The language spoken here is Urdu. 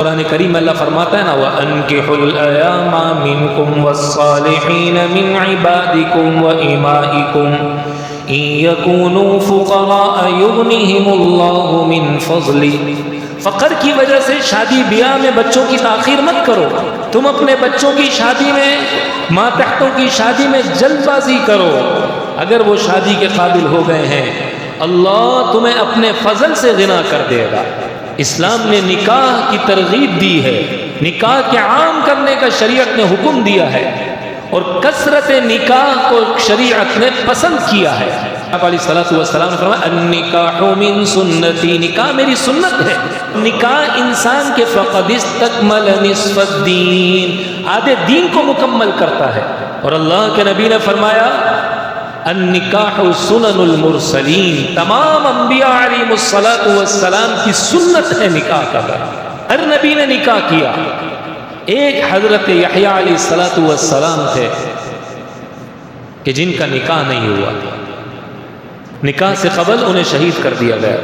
قرآن کریم اللہ فرماتا ہے نا وَأَنْكِحُوا الْأَيَامَ مِنْكُمْ وَالصَّالِحِينَ مِنْ عِبَادِكُمْ وَإِمَائِكُمْ إِنْ يَكُونُوا فُقَرَاءَ يُغْنِهِمُ اللَّهُ مِنْ فَضْلِهِ۔ فقر کی وجہ سے شادی بیاہ میں بچوں کی تاخیر مت کرو، تم اپنے بچوں کی شادی میں، ماتحتوں کی شادی میں جلد بازی کرو۔ اگر وہ شادی کے قابل ہو گئے ہیں اللہ تمہیں اپنے فضل سے غنا کر دے گا۔ اسلام نے نکاح کی ترغیب دی ہے، نکاح کے عام کرنے کا شریعت نے حکم دیا ہے، اور کثرت نکاح کو شریعت نے پسند کیا ہے۔ آپ علیہ الصلوۃ والسلام نے فرمایا النکاح من سنتی، نکاح میری سنت ہے۔ نکاح انسان کے فقد استکمل نصف الدین، آدھے دین کو مکمل کرتا ہے۔ اور اللہ کے نبی نے فرمایا النکاح سنن المرسلین، تمام انبیاء علیہ الصلوۃ والسلام کی سنت ہے نکاح کا۔ ہر نبی نے نکاح کیا۔ ایک حضرت یحییٰ علیہ الصلوۃ والسلام تھے کہ جن کا نکاح نہیں ہوا، نکاح سے قبل انہیں شہید کر دیا گیا۔